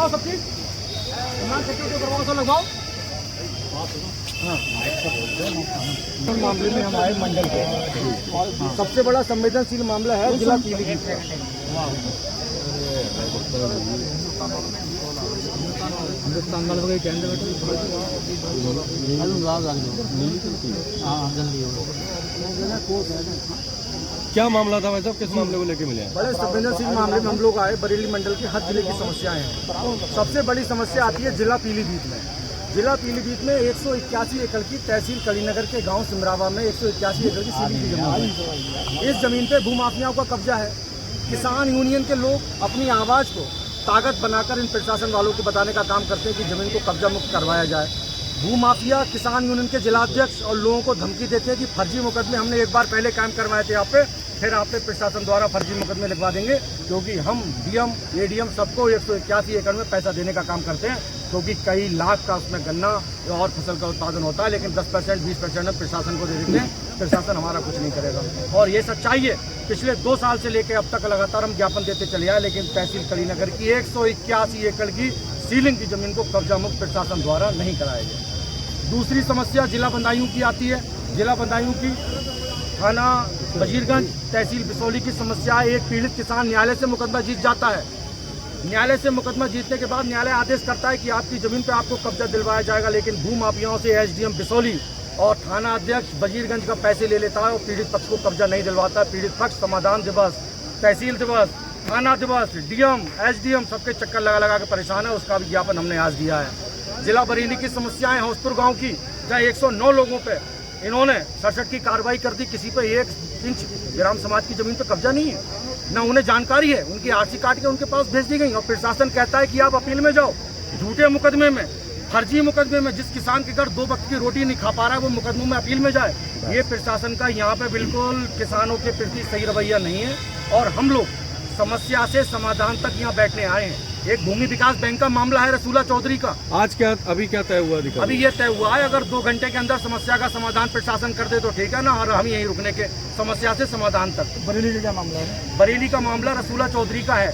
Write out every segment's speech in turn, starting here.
लगवाओ सब चीज, करवाओ सब लगवाओ। मामले में हमारे मंडल के और सबसे बड़ा संवेदनशील मामला है जिला पीलीभीत। हिंदुस्तान वालों के केंद्र में क्या मामला था भाई साहब, किस मामले को लेके मिले हैं? बड़े संवेदनशील मामले में हम लोग आए। बरेली मंडल के हर जिले की समस्याएं हैं। सबसे बड़ी समस्या आती है जिला पीलीभीत में। जिला पीलीभीत में 181 एकड़ की तहसील कलीनगर के गांव सिमरावा में 181 एकड़ की सीलिंग की जमीन है। इस जमीन पे भूमाफियाओं का कब्जा है। किसान यूनियन के लोग अपनी आवाज़ को ताकत बनाकर इन प्रशासन वालों को बताने का काम करते हैं कि जमीन को कब्जा मुक्त करवाया जाए। भूमाफिया किसान यूनियन के जिलाध्यक्ष और लोगों को धमकी देते हैं कि फर्जी मुकदमे हमने एक बार पहले कायम करवाए थे आप पे, फिर आप पे प्रशासन द्वारा फर्जी मुकदमे लिखवा देंगे, क्योंकि हम डीएम एडीएम सबको 181 एकड़ में पैसा देने का काम करते हैं, क्योंकि कई लाख का उसमें गन्ना और फसल का उत्पादन होता है, लेकिन 10% 20% हम प्रशासन को दे देते हैं। प्रशासन हमारा कुछ नहीं करेगा और ये सच्चाई है। पिछले 2 साल से लेकर अब तक लगातार हम ज्ञापन देते चले आए, लेकिन तहसील कलीनगर की 181 एकड़ की सीलिंग की जमीन को कब्जा मुक्त प्रशासन द्वारा नहीं कराया गया। दूसरी समस्या जिला बदायूं की आती है। जिला बदायूं की थाना वजीरगंज तहसील बिसौली की समस्या है। एक पीड़ित किसान न्यायालय से मुकदमा जीत जाता है। न्यायालय से मुकदमा जीतने के बाद न्यायालय आदेश करता है कि आपकी जमीन पर आपको कब्जा दिलवाया जाएगा, लेकिन भूमाफियाओं से एसडीएम बिसौली और थाना अध्यक्ष वजीरगंज का पैसे ले लेता है और पीड़ित पक्ष को कब्जा नहीं दिलवाता। पीड़ित पक्ष समाधान दिवस, तहसील दिवस, थाना दिवस, डीएम एसडीएम सबके चक्कर लगा के परेशान है। उसका भी ज्ञापन हमने आज दिया है। जिला बरेली की समस्याएं हौसपुर गांव की, जहां 109 लोगों पे इन्होंने 67 की कार्रवाई कर दी। किसी पे 1 इंच ग्राम समाज की जमीन पे कब्जा नहीं है, न उन्हें जानकारी है। उनकी आरसी काट के उनके पास भेज दी गई और प्रशासन कहता है कि आप अपील में जाओ। झूठे मुकदमे में, फर्जी मुकदमे में जिस किसान के घर 2 वक्त की रोटी नहीं खा पा रहा है, वो मुकदमों में अपील में जाए। ये प्रशासन का यहाँ पे बिल्कुल किसानों के प्रति सही रवैया नहीं है और हम लोग समस्या से समाधान तक यहाँ बैठने आए हैं। एक भूमि विकास बैंक का मामला है रसूला चौधरी का। आज क्या अभी क्या तय हुआ? अभी ये तय हुआ है, अगर 2 घंटे के अंदर समस्या का समाधान प्रशासन कर दे तो ठीक है ना, और हम यहीं रुकने के समस्या से समाधान तक। बरेली का क्या मामला है? बरेली का मामला रसूला चौधरी का है।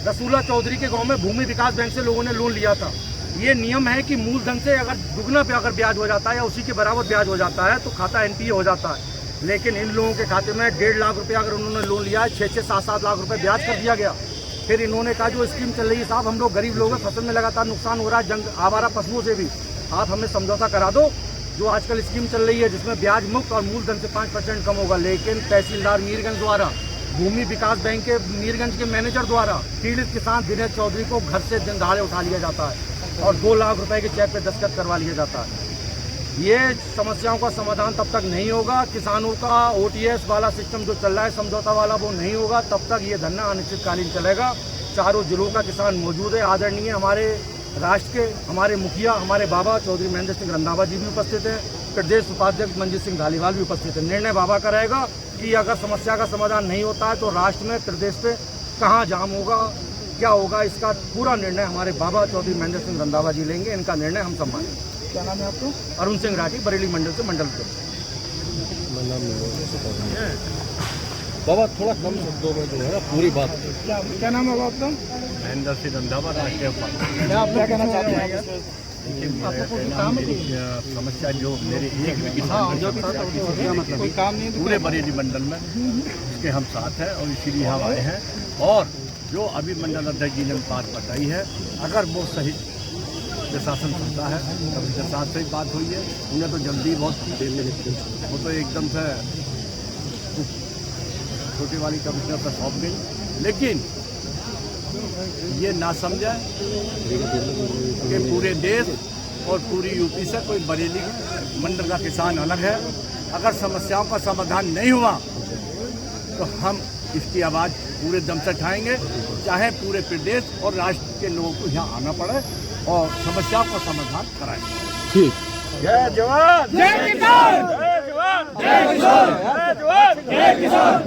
रसूला चौधरी के गांव में भूमि विकास बैंक से लोगों ने लोन लिया था। ये नियम है कि मूलधन से अगर दुगना पे अगर ब्याज हो जाता है या उसी के बराबर ब्याज हो जाता है तो खाता एनपीए हो जाता है। लेकिन इन लोगों के खाते में 1.5 लाख रुपया अगर उन्होंने लोन लिया है, 6-6, 7-7 लाख रुपए ब्याज कर दिया गया। फिर इन्होंने कहा जो स्कीम चल रही है साहब, हम लोग गरीब लोग हैं, फसल में लगातार नुकसान हो रहा है, जंग आवारा पशुओं से भी, आप हमें समझौता करा दो। जो आजकल स्कीम चल रही है जिसमें ब्याज मुक्त और मूलधन से 5% कम होगा, लेकिन तहसीलदार मीरगंज द्वारा, भूमि विकास बैंक के मीरगंज के मैनेजर द्वारा पीड़ित किसान दिनेश चौधरी को घर से दिन दहाड़े उठा लिया जाता है और 2 लाख रुपए के चेक पे दस्तखत करवा लिया जाता है। ये समस्याओं का समाधान तब तक नहीं होगा। किसानों का ओटीएस वाला सिस्टम जो चल रहा है समझौता वाला, वो नहीं होगा, तब तक ये धरना अनिश्चितकालीन चलेगा। चारों जिलों का किसान मौजूद है। आदरणीय हमारे राष्ट्र के हमारे मुखिया, हमारे बाबा चौधरी महेंद्र सिंह रंधावा जी भी उपस्थित हैं। प्रदेश उपाध्यक्ष मंजीत सिंह धालीवाल भी उपस्थित है। निर्णय बाबा का रहेगा कि अगर समस्या का समाधान नहीं होता है तो राष्ट्र में, प्रदेश पे कहाँ जाम होगा, क्या होगा, इसका पूरा निर्णय हमारे बाबा चौधरी महेंद्र सिंह रंधावा जी लेंगे। इनका निर्णय हम सम्मानेंगे। क्या नाम है आपको? अरुण सिंह राठी, बरेली मंडल से मंडल के। बाबा थोड़ा कम शब्दों में जो है ना पूरी बात। क्या नाम है आपका? महेंद्र सिंह रंधावा, राष्ट्रीय उपाध्यक्ष। आप क्या कहना चाहते हैं? समस्या जो मेरे एक भी किसान कोई काम नहीं पूरे बरेली मंडल में इसके हम साथ हैं और इसीलिए हम आए हैं। और जो अभी मंडल अध्यक्ष जी ने बात बताई है, अगर वो सही प्रशासन सुनता है तब उसके साथ से बात हुई है। उन्हें तो जल्दी बहुत वो तो एकदम से छोटी वाली कमिश्नर पर सौंप गई, लेकिन ये ना समझे कि पूरे देश और पूरी यूपी से कोई बरेली मंडल का किसान अलग है। अगर समस्याओं का समाधान नहीं हुआ तो हम इसकी आवाज़ पूरे दम से उठाएंगे, चाहे पूरे प्रदेश और राष्ट्र के लोगों को यहाँ आना पड़े और समस्याओं का समाधान कराएंगे। ठीक। जय जवान, जय किसान, जय जवान, जय किसान, जय जवान, जय किसान।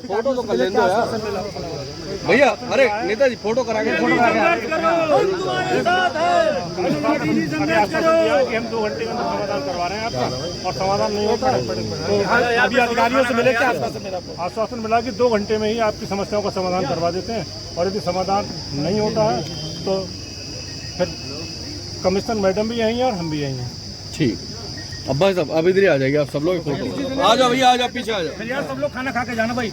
फोटो तो कर लेंगे यार भैया। अरे नेताजी फोटो करा के हम 2 घंटे में समाधान करवा रहे हैं आपका, और समाधान नहीं होता है तो अभी अधिकारियों से मिले, क्या आश्वासन मिला कि 2 घंटे में ही आपकी समस्याओं का समाधान करवा देते हैं, और यदि समाधान नहीं होता है तो फिर कमिश्नर मैडम भी यहीं हैं और हम भी यहीं हैं। ठीक। अब भाई साहब अब इधर ही आ जाइए आप सब लोग फोटो। आ जाओ भैया, आ जाओ, पीछे आ जाओ। यार सब लोग खाना खा के जाना भाई।